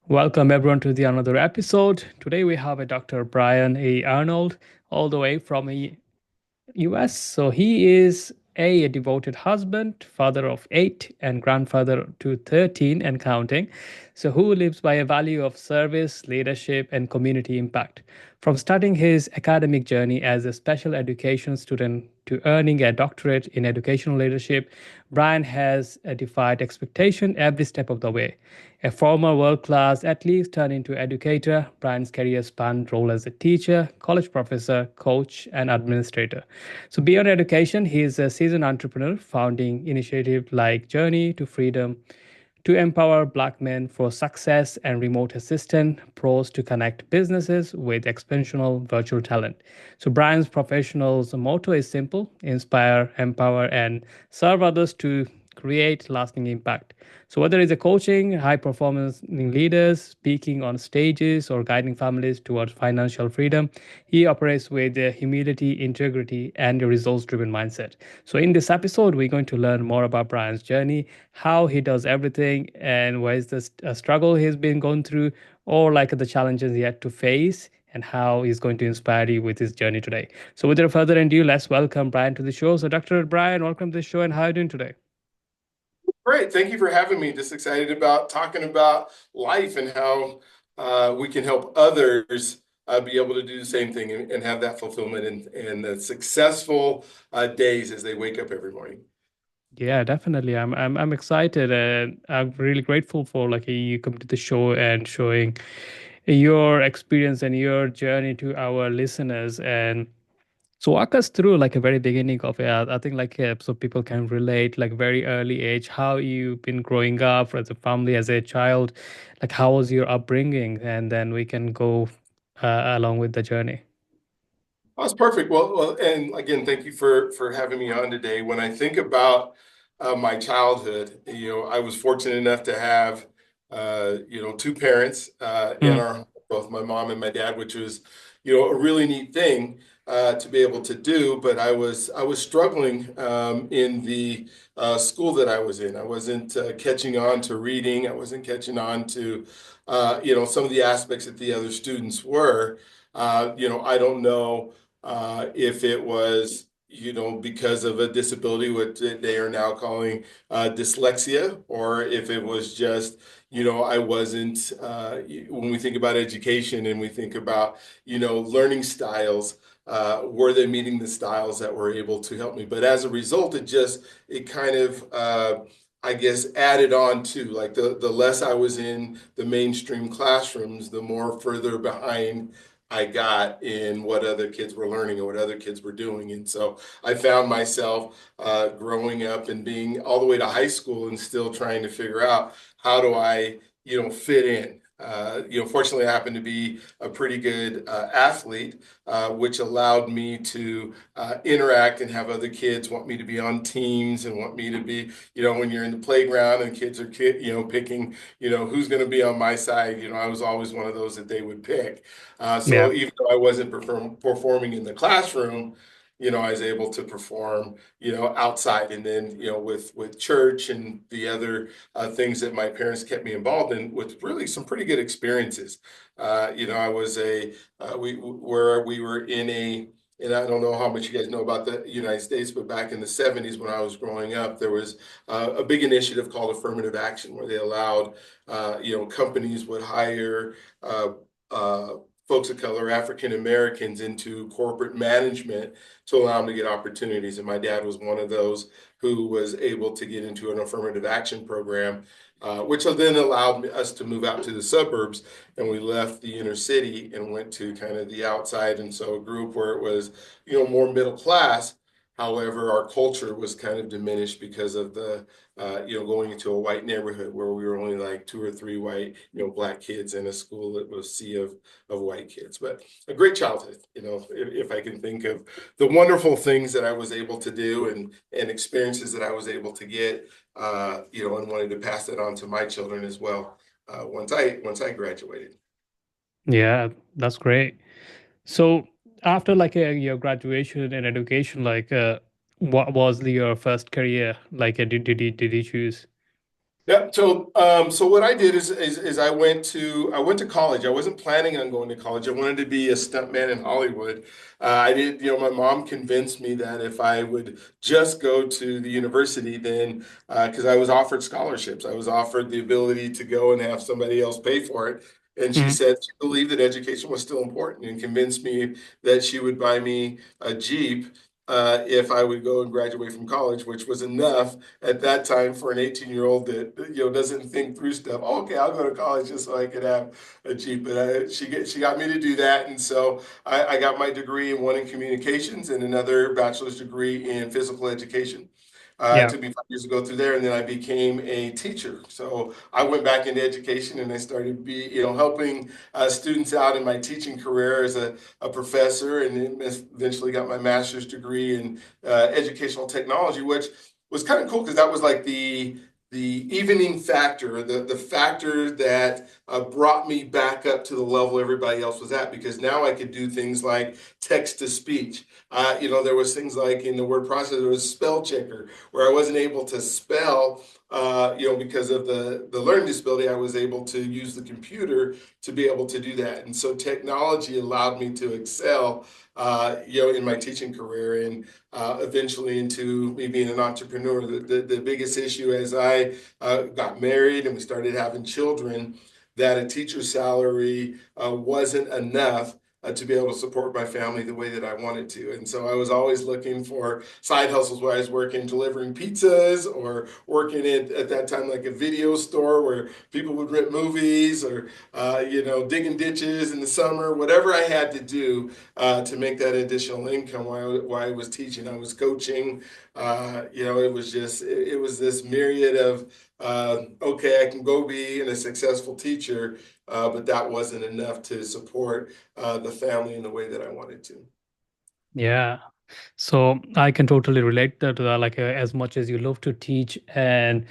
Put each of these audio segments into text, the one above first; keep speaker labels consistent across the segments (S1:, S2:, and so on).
S1: Welcome everyone to the another episode. Today we have a Dr. Brian A. Arnold, all the way from US. So he is a devoted husband, father of eight, and grandfather to 13 and counting. So, who lives by a value of service, leadership, and community impact. From starting his academic journey as a special education student to earning a doctorate in educational leadership, Brian has defied expectation every step of the way. A former world class athlete turned into educator, Brian's career spanned role as a teacher, college professor, coach, and administrator. So, beyond education, he is a seasoned entrepreneur, founding initiatives like Journey to Freedom to empower Black men for success and remote assistant pros to connect businesses with expansional virtual talent. So, Brian's professional's motto is simple: inspire, empower, and serve others to create lasting impact. So, whether it's a coaching high performance leaders, speaking on stages, or guiding families towards financial freedom, he operates with humility, integrity, and a results driven mindset. So, in this episode, we're going to learn more about Brian's journey, how he does everything, and what is the struggle he's been going through, or like the challenges he had to face, and how he's going to inspire you with his journey today. So, without further ado, let's welcome Brian to the show. So, Dr. Brian, welcome to the show, and how are you doing today?
S2: Great. Thank you for having me. Just excited about talking about life and how we can help others be able to do the same thing and have that fulfillment and the successful days as they wake up every morning.
S1: Yeah, definitely. I'm excited, and I'm really grateful for like you come to the show and showing your experience and your journey to our listeners. And so walk us through like a very beginning of it. I think like so people can relate like very early age how you've been growing up as a family as a child, like how was your upbringing, and then we can go along with the journey.
S2: Oh, that's perfect. And again, thank you for having me on today. When I think about my childhood, I was fortunate enough to have two parents in
S1: Mm.
S2: our home, both my mom and my dad, which was a really neat thing to be able to do. But I was struggling in the school that I was in. I wasn't catching on to reading. I wasn't catching on to some of the aspects that the other students were. I don't know if it was, because of a disability, what they are now calling dyslexia, or if it was just, I wasn't, when we think about education and we think about, learning styles, were they meeting the styles that were able to help me? But as a result, it kind of, I guess, added on to like the less I was in the mainstream classrooms, the more further behind I got in what other kids were learning or what other kids were doing. And so I found myself growing up and being all the way to high school and still trying to figure out how do I, fit in. Fortunately, I happened to be a pretty good athlete, which allowed me to interact and have other kids want me to be on teams and want me to be, when you're in the playground and kids are, picking, who's going to be on my side. I was always one of those that they would pick. So
S1: Yeah.
S2: even though I wasn't performing in the classroom, I was able to perform, outside. And then, with church and the other things that my parents kept me involved in, with really some pretty good experiences. I was where we were in and I don't know how much you guys know about the United States, but back in the 70s when I was growing up, there was a big initiative called affirmative action where they allowed, companies would hire uh, folks of color, African Americans, into corporate management to allow them to get opportunities. And my dad was one of those who was able to get into an affirmative action program, which then allowed us to move out to the suburbs. And we left the inner city and went to kind of the outside. And so a group where it was, more middle class. However, our culture was kind of diminished because of going into a white neighborhood where we were only like two or three white, Black kids in a school that was a sea of white kids. But a great childhood, if I can think of the wonderful things that I was able to do and experiences that I was able to get, and wanted to pass that on to my children as well. Once I graduated.
S1: Yeah, that's great. So after like your graduation and education, like what was your first career? Like did you choose?
S2: Yeah. So what I did is I went to college. I wasn't planning on going to college. I wanted to be a stuntman in Hollywood. I did, my mom convinced me that if I would just go to the university, then because I was offered scholarships, I was offered the ability to go and have somebody else pay for it. And she
S1: Mhm.
S2: said she believed that education was still important and convinced me that she would buy me a Jeep if I would go and graduate from college, which was enough at that time for an 18-year-old that doesn't think through stuff. Oh, okay, I'll go to college just so I could have a Jeep. But she got me to do that, and so I got my degree in one in communications and another bachelor's degree in physical education. It
S1: Yeah.
S2: took me 5 years to go through there, and then I became a teacher. So I went back into education, and I started helping students out in my teaching career as a professor, and then eventually got my master's degree in educational technology, which was kind of cool because that was like the evening factor, the factor that brought me back up to the level everybody else was at, because now I could do things like text to speech. There was things like in the word processor, there was spell checker where I wasn't able to spell. Because of the learning disability, I was able to use the computer to be able to do that. And so technology allowed me to excel, in my teaching career and eventually into me being an entrepreneur. The biggest issue as I got married and we started having children, that a teacher's salary wasn't enough to be able to support my family the way that I wanted to. And so I was always looking for side hustles where I was working, delivering pizzas or working at that time like a video store where people would rent movies or, digging ditches in the summer, whatever I had to do to make that additional income while I was teaching. I was coaching. It was it was this myriad of, okay, I can go be a successful teacher, but that wasn't enough to support the family in the way that I wanted to.
S1: Yeah. So I can totally relate to that. Like as much as you love to teach and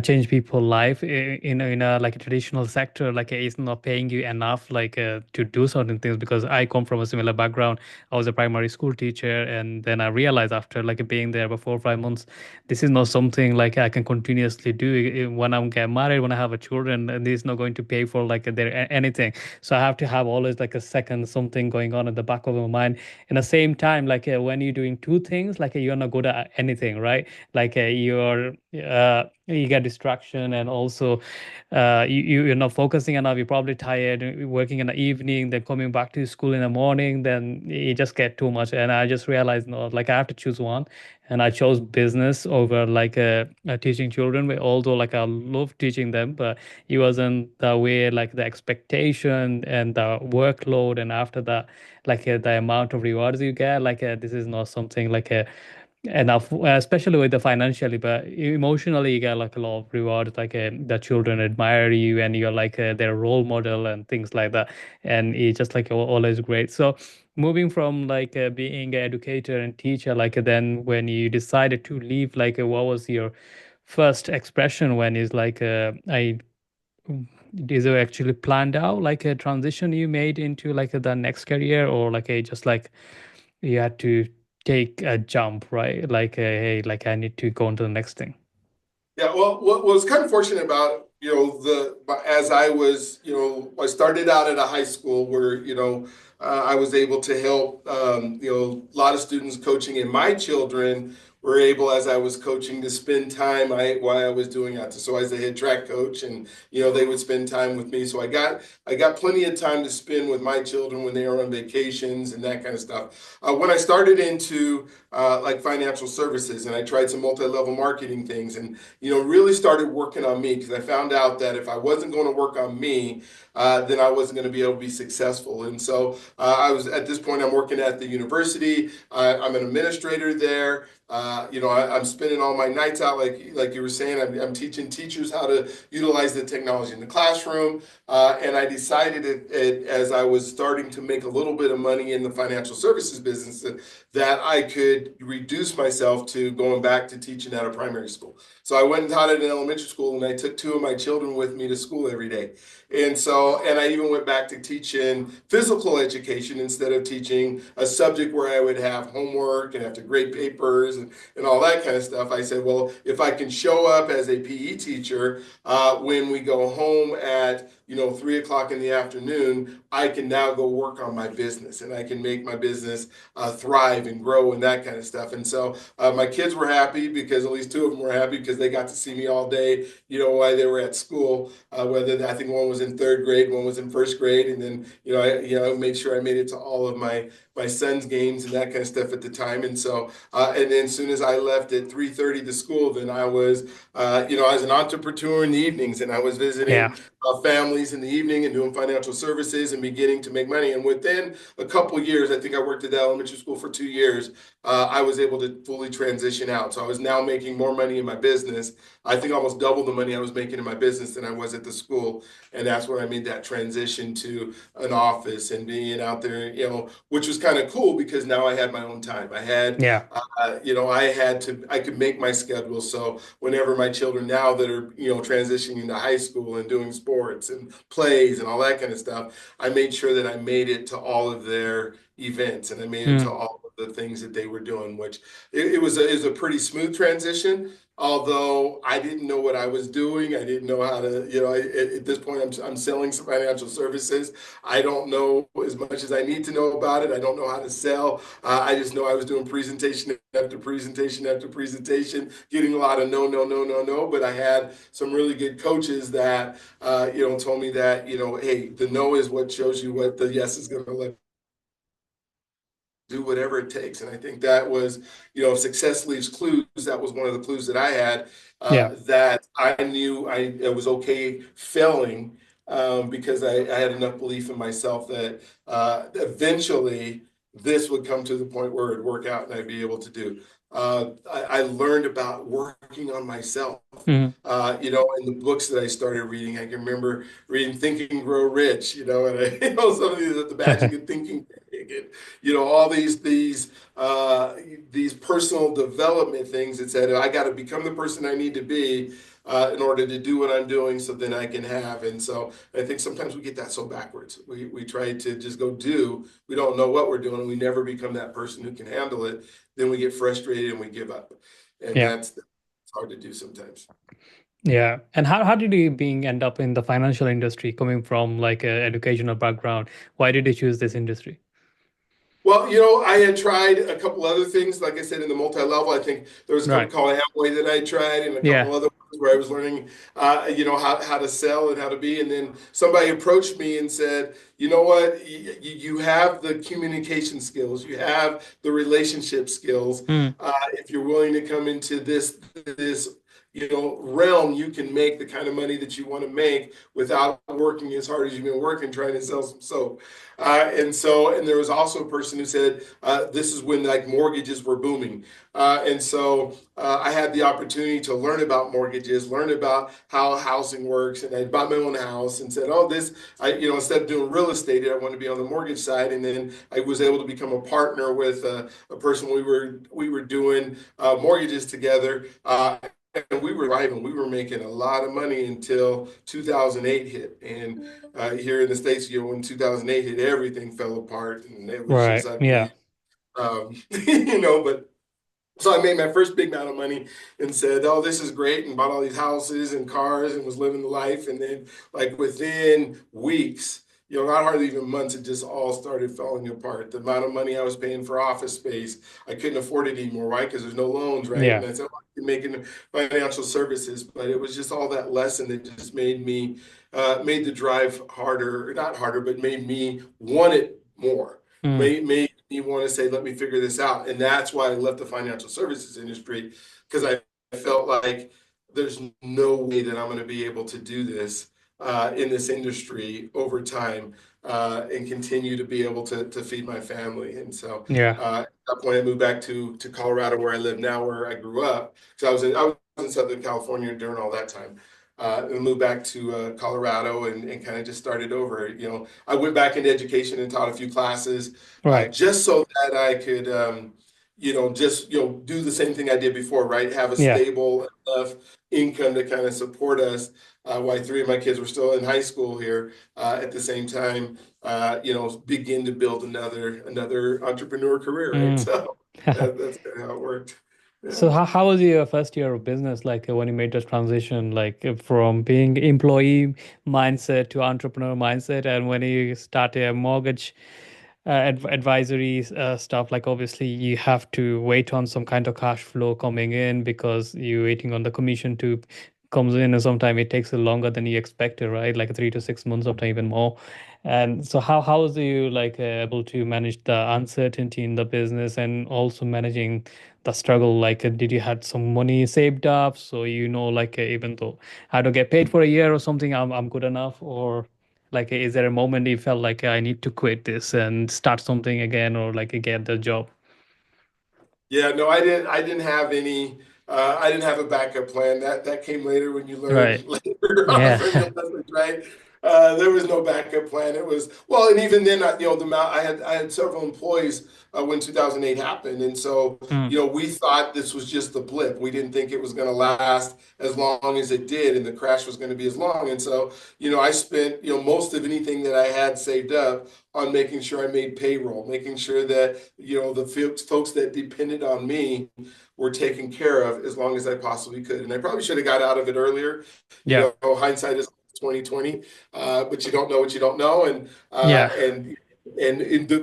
S1: change people life in a like a traditional sector, like it's not paying you enough like to do certain things, because I come from a similar background. I was a primary school teacher, and then I realized after like being there for 4 or 5 months, this is not something like I can continuously do. When I get married, when I have a children, and this is not going to pay for like their anything. So I have to have always like a second something going on in the back of my mind. In the same time, like when you're doing two things, like you're not good at anything, right? Like you get distraction, and also you're not focusing enough. You're probably tired, working in the evening, then coming back to school in the morning, then you just get too much. And I just realized, no, like I have to choose one. And I chose business over like teaching children, but although like I love teaching them, but it wasn't the way, like the expectation and the workload, and after that, like the amount of rewards you get, like this is not something like enough, especially with the financially, but emotionally you get like a lot of rewards, like the children admire you and you're like their role model and things like that, and it's just like always great. So moving from like being an educator and teacher, like then when you decided to leave, like what was your first expression when is like I is it actually planned out, like a transition you made into like the next career, or like a just like you had to take a jump, right? Like, hey, like I need to go on to the next thing.
S2: Yeah, well, what was kind of fortunate about, as I was, I started out at a high school where, I was able to help, a lot of students coaching, and my children were able, as I was coaching, to spend time while I was doing that. So as a head track coach, and, they would spend time with me. So I got plenty of time to spend with my children when they were on vacations and that kind of stuff. When I started into like financial services, and I tried some multi-level marketing things, and really started working on me, because I found out that if I wasn't going to work on me, then I wasn't going to be able to be successful. And so I was at this point, I'm working at the university. I'm an administrator there. I'm spending all my nights out, like you were saying. I'm teaching teachers how to utilize the technology in the classroom. And I decided as I was starting to make a little bit of money in the financial services business, that I could reduce myself to going back to teaching at a primary school. So I went and taught it in elementary school, and I took two of my children with me to school every day. And I even went back to teaching physical education instead of teaching a subject where I would have homework and have to grade papers and all that kind of stuff. I said, well, if I can show up as a PE teacher when we go home at 3 o'clock in the afternoon, I can now go work on my business, and I can make my business thrive and grow and that kind of stuff. And so my kids were happy because at least two of them were happy because they got to see me all day, while they were at school. Whether I think one was in third grade, one was in first grade, and then I made sure I made it to all of my son's games and that kind of stuff at the time. And so and then as soon as I left at 3:30 to school, then I was I was an entrepreneur in the evenings, and I was
S1: Yeah.
S2: visiting families in the evening and doing financial services and beginning to make money. And within a couple years, I think I worked at the elementary school for 2 years. I was able to fully transition out. So I was now making more money in my business. I think almost double the money I was making in my business than I was at the school. And that's when I made that transition to an office and being out there, which was kind of cool because now I had my own time. I had,
S1: Yeah.
S2: I could make my schedule. So whenever my children now that are, transitioning to high school and doing sports and plays and all that kind of stuff, I made sure that I made it to all of their events, and I made it to
S1: Mm.
S2: all of the things that they were doing, which it was a pretty smooth transition. Although I didn't know what I was doing, I didn't know how to, at this point, I'm selling some financial services. I don't know as much as I need to know about it. I don't know how to sell. I just know I was doing presentation after presentation after presentation, getting a lot of no, no, no, no, no. But I had some really good coaches that, told me that, hey, the no is what shows you what the yes is going to look, do whatever it takes. And I think that was, success leaves clues. That was one of the clues that I had,
S1: Yeah.
S2: that I knew it was okay failing, because I had enough belief in myself that eventually this would come to the point where it'd work out and I'd be able to do. I learned about working on myself.
S1: Mm.
S2: In the books that I started reading, I can remember reading Think and Grow Rich, and some of these, the magic of thinking, and all these personal development things that said I got to become the person I need to be in order to do what I'm doing, so then I can have. And so I think sometimes we get that so backwards. We try to just go do. We don't know what we're doing. We never become that person who can handle it. Then we get frustrated and we give up, and
S1: Yeah.
S2: that's hard to do sometimes.
S1: Yeah. And how did you being end up in the financial industry coming from like a educational background? Why did you choose this industry?
S2: Well, I had tried a couple other things. Like I said, in the multi-level, I think there was a company
S1: Right.
S2: called Amway that I tried, and a couple
S1: Yeah.
S2: other ones where I was learning, how to sell and how to be. And then somebody approached me and said, you know what, you have the communication skills, you have the relationship skills.
S1: Mm.
S2: If you're willing to come into this realm, you can make the kind of money that you want to make without working as hard as you've been working trying to sell some soap. And there was also a person who said, this is when like mortgages were booming. I had the opportunity to learn about mortgages, learn about how housing works. And I bought my own house and said, oh, instead of doing real estate, I want to be on the mortgage side. And then I was able to become a partner with a person we were doing mortgages together. And we were thriving. We were making a lot of money until 2008 hit. And here in the States, when 2008 hit, everything fell apart. And it was
S1: Right.
S2: just ugly.
S1: Yeah.
S2: But so I made my first big amount of money and said, "Oh, this is great," and bought all these houses and cars and was living the life. And then, like within weeks, not hardly even months, it just all started falling apart. The amount of money I was paying for office space, I couldn't afford it anymore. Why? Because there's no loans, right? And
S1: Yeah.
S2: I said, "Oh, I'm making financial services," but it was just all that lesson that just made the drive harder, not harder, but made me want it more.
S1: Mm.
S2: Made me want to say, let me figure this out. And that's why I left the financial services industry, because I felt like there's no way that I'm going to be able to do this in this industry over time, and continue to be able to feed my family. And so
S1: Yeah.
S2: at that point, I moved back to Colorado, where I live now, where I grew up. Because I was in Southern California during all that time. And moved back to Colorado, and kind of just started over. I went back into education and taught a few classes,
S1: Right.
S2: just so that I could, just, do the same thing I did before, right? Have a
S1: Yeah.
S2: stable enough income to kind of support us, while three of my kids were still in high school here, at the same time, begin to build another entrepreneur career, right?
S1: Mm.
S2: So that's kind of how it worked.
S1: So
S2: Yeah.
S1: how was your first year of business like when you made the transition like from being employee mindset to entrepreneur mindset and when you started a mortgage advisory stuff like obviously you have to wait on some kind of cash flow coming in because you're waiting on the commission to comes in and sometimes it takes longer than you expected, right? Like 3 to 6 months, sometimes even more. And so how was you like able to manage the uncertainty in the business and also managing the struggle? Like did you had some money saved up so like even though I had to get paid for a year or something, I'm good enough? Or like is there a moment you felt like I need to quit this and start something again or like get the job?
S2: Yeah, no, I didn't have any. I didn't have a backup plan. That came later when you learn
S1: Right.
S2: later on
S1: Yeah.
S2: learn your lessons, right? There was no backup plan. It was well, and even then, the amount I had several employees when 2008 happened, and so
S1: Mm,
S2: we thought this was just the blip. We didn't think it was going to last as long as it did, and the crash was going to be as long. And so, I spent most of anything that I had saved up on making sure I made payroll, making sure that the folks that depended on me were taken care of as long as I possibly could. And I probably should have got out of it earlier.
S1: yeah.
S2: Hindsight is 2020, but you don't know what you don't know. And
S1: Yeah.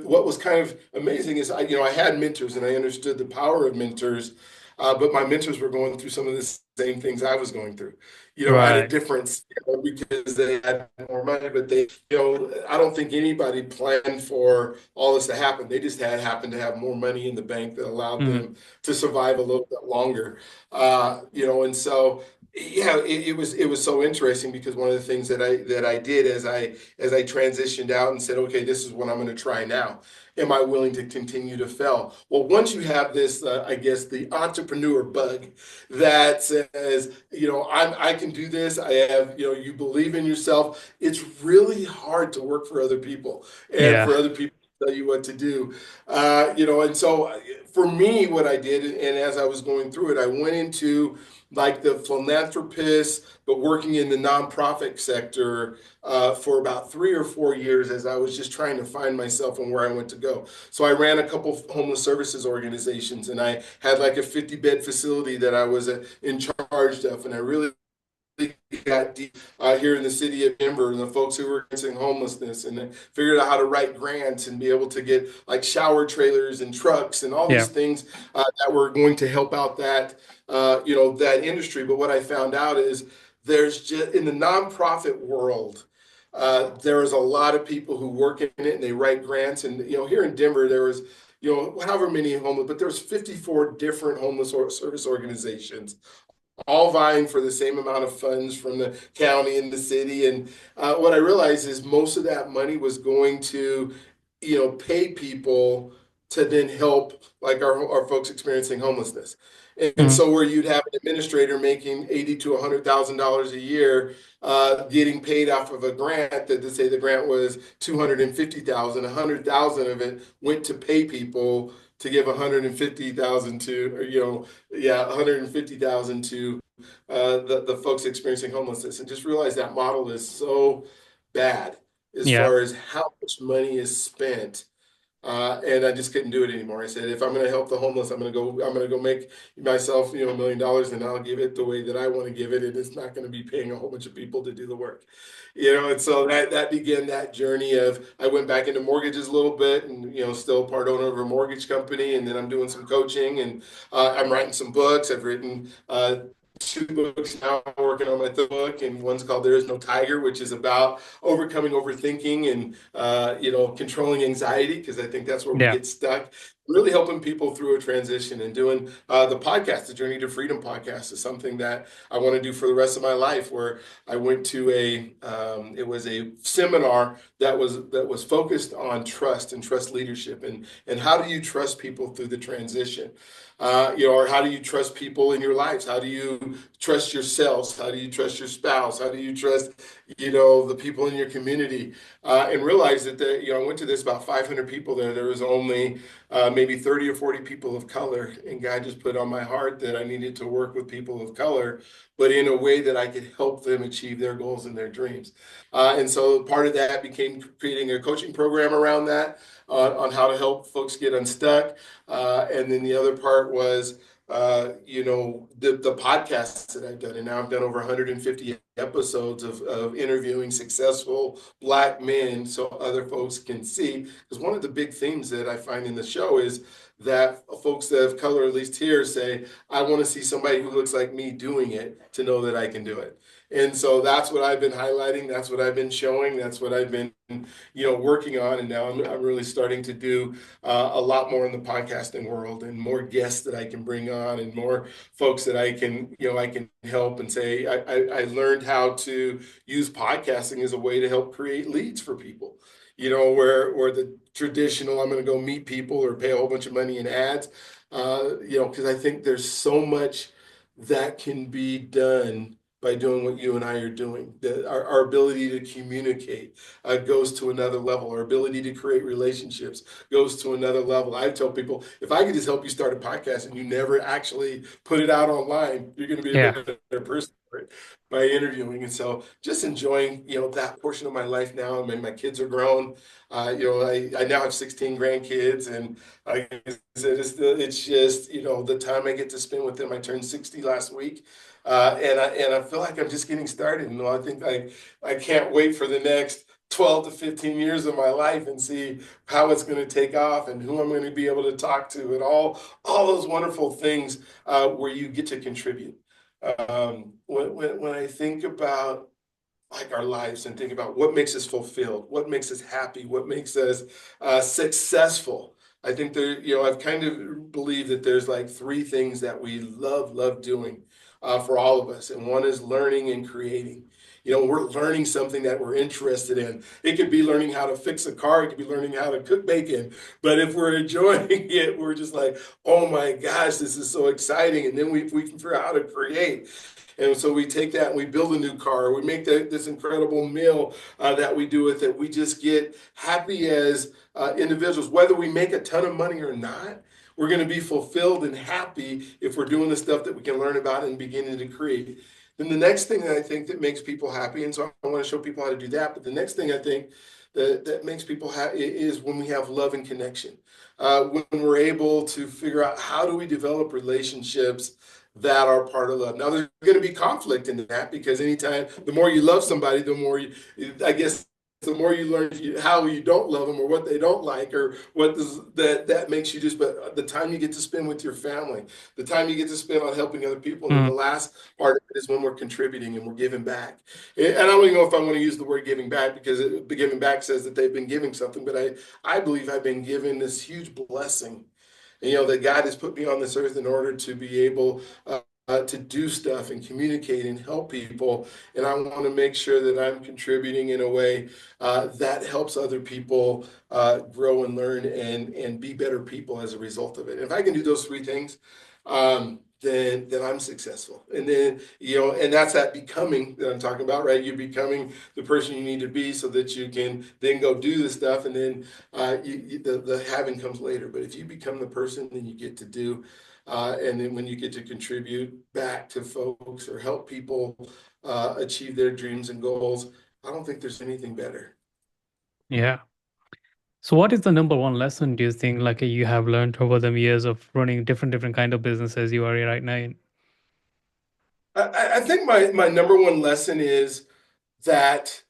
S2: what was kind of amazing is I had mentors and I understood the power of mentors, but my mentors were going through some of the same things I was going through, at a
S1: Right.
S2: different scale because they had more money, but I don't think anybody planned for all this to happen. They just happened to have more money in the bank that allowed
S1: Mm,
S2: them to survive a little bit longer. And so yeah, it was so interesting because one of the things that I did as I transitioned out and said, okay, this is what I'm going to try now. Am I willing to continue to fail? Well, once you have this, I guess the entrepreneur bug that says, I can do this. I have, you believe in yourself. It's really hard to work for other people and
S1: yeah.
S2: for other people to tell you what to do. And so for me, what I did, and as I was going through it, I went into like the philanthropist, but working in the nonprofit sector for about 3 or 4 years as I was just trying to find myself and where I want to go. So I ran a couple of homeless services organizations, and I had like a 50-bed facility that I was in charge of, and I really got deep here in the city of Denver and the folks who were experiencing homelessness and figured out how to write grants and be able to get like shower trailers and trucks and all
S1: Yeah.
S2: these things that were going to help out that industry. But what I found out is there's just in the nonprofit world, there is a lot of people who work in it and they write grants. And, here in Denver, there was, however many homeless, but there's 54 different homeless service organizations all vying for the same amount of funds from the county and the city. And what I realized is most of that money was going to, pay people to then help like our folks experiencing homelessness. And
S1: Mm,
S2: so where you'd have an administrator making 80 to $100,000 a year, getting paid off of a grant that to say the grant was 250,000, 100,000 of it went to pay people to give 150,000 to, or, yeah, 150,000 to the folks experiencing homelessness, and just realize that model is so bad as
S1: yeah.
S2: far as how much money is spent. And I just couldn't do it anymore. I said, if I'm going to help the homeless, I'm going to go make myself, $1 million, and I'll give it the way that I want to give it. And it's not going to be paying a whole bunch of people to do the work, and so that began that journey of, I went back into mortgages a little bit and, still part owner of a mortgage company. And then I'm doing some coaching and I'm writing some books. I've written, 2 books now, working on my third book, and one's called There Is No Tiger, which is about overcoming overthinking and controlling anxiety, because I think that's where we
S1: Yeah.
S2: get stuck. Really helping people through a transition and doing the podcast, the Journey to Freedom podcast, is something that I want to do for the rest of my life. Where I went to it was a seminar that was focused on trust and trust leadership, and how do you trust people through the transition. Or how do you trust people in your lives? How do you trust yourselves? How do you trust your spouse? How do you trust, the people in your community? And realize that I went to this about 500 people there. There was only maybe 30 or 40 people of color. And God just put on my heart that I needed to work with people of color, but in a way that I could help them achieve their goals and their dreams. And so part of that became creating a coaching program around that on how to help folks get unstuck. And then the other part was the podcasts that I've done. And now I've done over 150 episodes of interviewing successful Black men so other folks can see. Because one of the big themes that I find in the show is that folks that have color, at least here, say, I want to see somebody who looks like me doing it to know that I can do it. And so that's what I've been highlighting. That's what I've been showing. That's what I've been, working on. And now I'm really starting to do a lot more in the podcasting world, and more guests that I can bring on, and more folks that I can help and say, I learned how to use podcasting as a way to help create leads for people, where the traditional, I'm going to go meet people or pay a whole bunch of money in ads, because I think there's so much that can be done by doing what you and I are doing. Our ability to communicate goes to another level. Our ability to create relationships goes to another level. I tell people, if I could just help you start a podcast and you never actually put it out online, you're going to be a
S1: Yeah.
S2: better person for it by interviewing. And so just enjoying, that portion of my life now. I mean, my kids are grown. I now have 16 grandkids, and like I said, it's just, the time I get to spend with them. I turned 60 last week. And I feel like I'm just getting started. And I think I can't wait for the next 12 to 15 years of my life and see how it's going to take off and who I'm going to be able to talk to, and all those wonderful things where you get to contribute. When I think about like our lives and think about what makes us fulfilled, what makes us happy, what makes us successful. I think I've kind of believed that there's like three things that we love doing for all of us. And one is learning and creating. We're learning something that we're interested in. It could be learning how to fix a car. It could be learning how to cook bacon. But if we're enjoying it, we're just like, oh my gosh, this is so exciting. And then we can figure out how to create. And so we take that and we build a new car. We make this incredible meal that we do with it. We just get happy as individuals, whether we make a ton of money or not. We're going to be fulfilled and happy if we're doing the stuff that we can learn about and beginning to create. Then the next thing that I think that makes people happy, and so I want to show people how to do that. But the next thing I think that makes people happy is when we have love and connection. When we're able to figure out how do we develop relationships that are part of love. Now, there's going to be conflict in that, because anytime, the more you love somebody, the more I guess, the more you learn how you don't love them, or what they don't like, or that makes you just. But the time you get to spend with your family, the time you get to spend on helping other people, and then the
S1: Mm.
S2: last part of it is when we're contributing and we're giving back. And I don't even know if I want to use the word giving back, because giving back says that they've been giving something, but I believe I've been given this huge blessing, that God has put me on this earth in order to be able to do stuff and communicate and help people. And I want to make sure that I'm contributing in a way that helps other people grow and learn and be better people as a result of it. And if I can do those three things, then I'm successful. And then, and that's that becoming that I'm talking about, right? You're becoming the person you need to be so that you can then go do the stuff. And then the having comes later. But if you become the person, then you get to do. And then when you get to contribute back to folks or help people achieve their dreams and goals, I don't think there's anything better.
S1: Yeah. So what is the number one lesson do you think like you have learned over the years of running different kind of businesses you are right now in?
S2: I think my number one lesson is that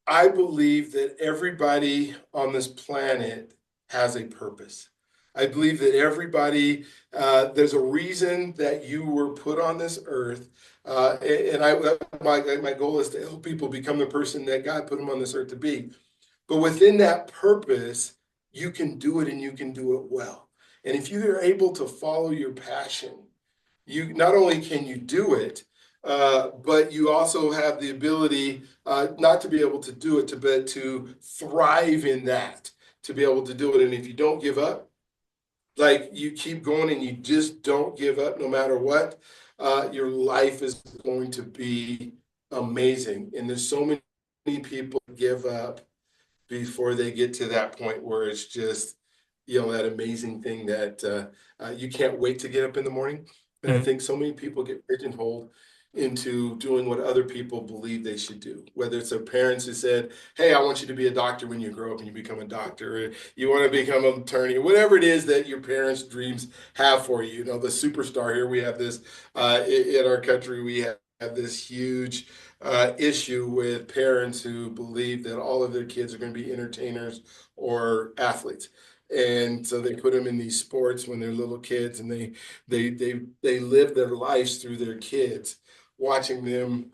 S2: I believe that everybody on this planet has a purpose. I believe that everybody, there's a reason that you were put on this earth. My goal is to help people become the person that God put them on this earth to be. But within that purpose, you can do it, and you can do it well. And if you are able to follow your passion, you not only can you do it, but you also have the ability not to be able to do it, but to thrive in that, to be able to do it. And if you don't give up, like you keep going and you just don't give up no matter what, your life is going to be amazing. And there's so many people give up before they get to that point where it's just, that amazing thing that you can't wait to get up in the morning. And I
S1: Mm.
S2: think so many people get pigeonholed into doing what other people believe they should do, whether it's their parents who said, hey, I want you to be a doctor when you grow up and you become a doctor, or you want to become an attorney, whatever it is that your parents' dreams have for you. The superstar here, we have this in our country, we have this huge issue with parents who believe that all of their kids are going to be entertainers or athletes. And so they put them in these sports when they're little kids, and they live their lives through their kids, watching them,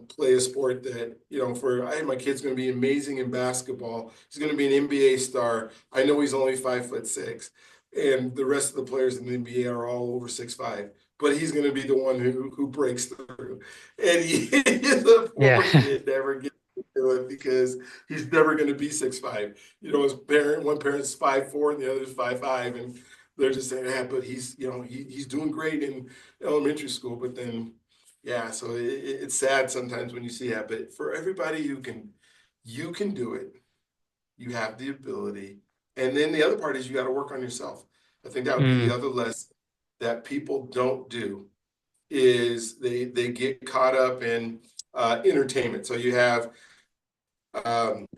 S2: play a sport that, for my kid's going to be amazing in basketball. He's going to be an NBA star. I know he's only 5'6", and the rest of the players in the NBA are all over 6'5". But he's going to be the one who breaks through, and the
S1: Yeah.
S2: poor kid never gets to do it because he's never going to be 6'5". One parent's 5'4" and the other's 5'5", and they're just saying, yeah, but he's doing great in elementary school, but then, yeah, so it's sad sometimes when you see that. But for everybody you can do it. You have the ability, and then the other part is you got to work on yourself. I think that would be the
S1: Mm.
S2: other lesson that people don't do is they get caught up in entertainment. So you have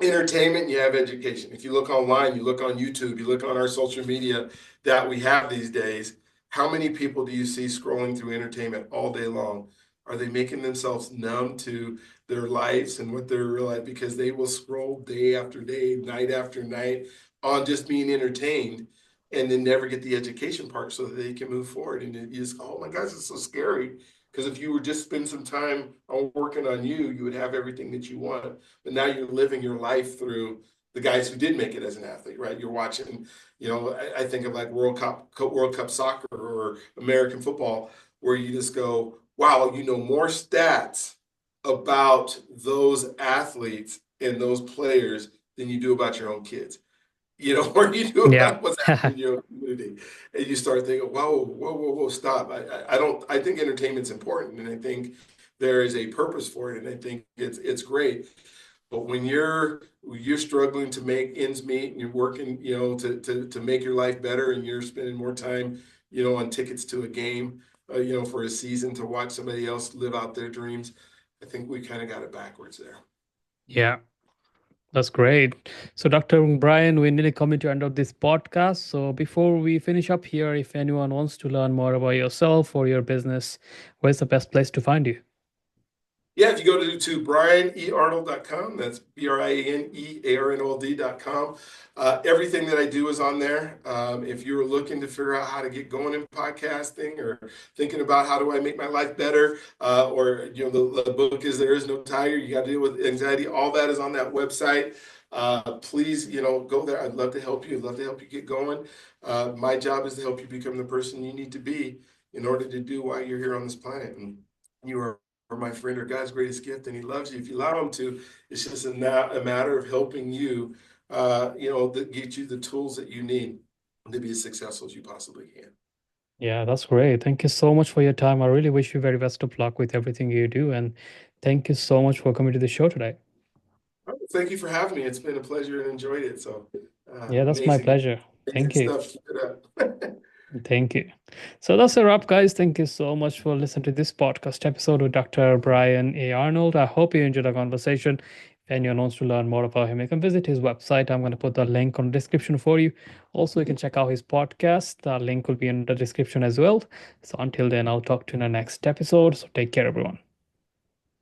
S2: entertainment, you have education. If you look online, you look on YouTube, you look on our social media that we have these days, how many people do you see scrolling through entertainment all day long? Are they making themselves numb to their lives and what they're realizing? Because they will scroll day after day, night after night on just being entertained, and then never get the education part so that they can move forward. And it is, oh my gosh, it's so scary. Because if you would just spend some time on working on you, you would have everything that you want. But now you're living your life through the guys who did make it as an athlete, right? You're watching, I think of like World Cup soccer or American football, where you just go, wow, you know more stats about those athletes and those players than you do about your own kids. Or you do
S1: Yeah.
S2: about what's happening in your community. And you start thinking, whoa, whoa, whoa, whoa, stop. I think entertainment's important, and I think there is a purpose for it, and I think it's great. But when you're struggling to make ends meet and you're working, to make your life better, and you're spending more time, on tickets to a game, for a season to watch somebody else live out their dreams, I think we kind of got it backwards there.
S1: Yeah. That's great. So, Dr. Brian, we nearly coming to end of this podcast. So, before we finish up here, if anyone wants to learn more about yourself or your business, where's the best place to find you?
S2: Yeah, if you go to brianearnold.com, that's BRIANEARNOLD.com. Everything that I do is on there. If you're looking to figure out how to get going in podcasting, or thinking about how do I make my life better, or the book is There Is No Tiger, you got to deal with anxiety, all that is on that website. Please, go there. I'd love to help you. I'd love to help you get going. My job is to help you become the person you need to be in order to do why you're here on this planet. And you are my friend, or God's greatest gift, and He loves you if you allow Him to. It's just a matter of helping you, that get you the tools that you need to be as successful as you possibly can.
S1: Yeah, that's great. Thank you so much for your time. I really wish you very best of luck with everything you do. And thank you so much for coming to the show today.
S2: Thank you for having me. It's been a pleasure and enjoyed it. So
S1: Yeah, that's my
S2: amazing,
S1: pleasure.
S2: amazing
S1: Thank you.
S2: stuff. Keep it up.
S1: Thank you. So that's a wrap, guys. Thank you so much for listening to this podcast episode with Dr. Brian A. Arnold. I hope you enjoyed the conversation. If anyone wants to learn more about him, you can visit his website. I'm going to put the link on the description for you. Also, you can check out his podcast. The link will be in the description as well. So until then, I'll talk to you in the next episode. So take care, everyone.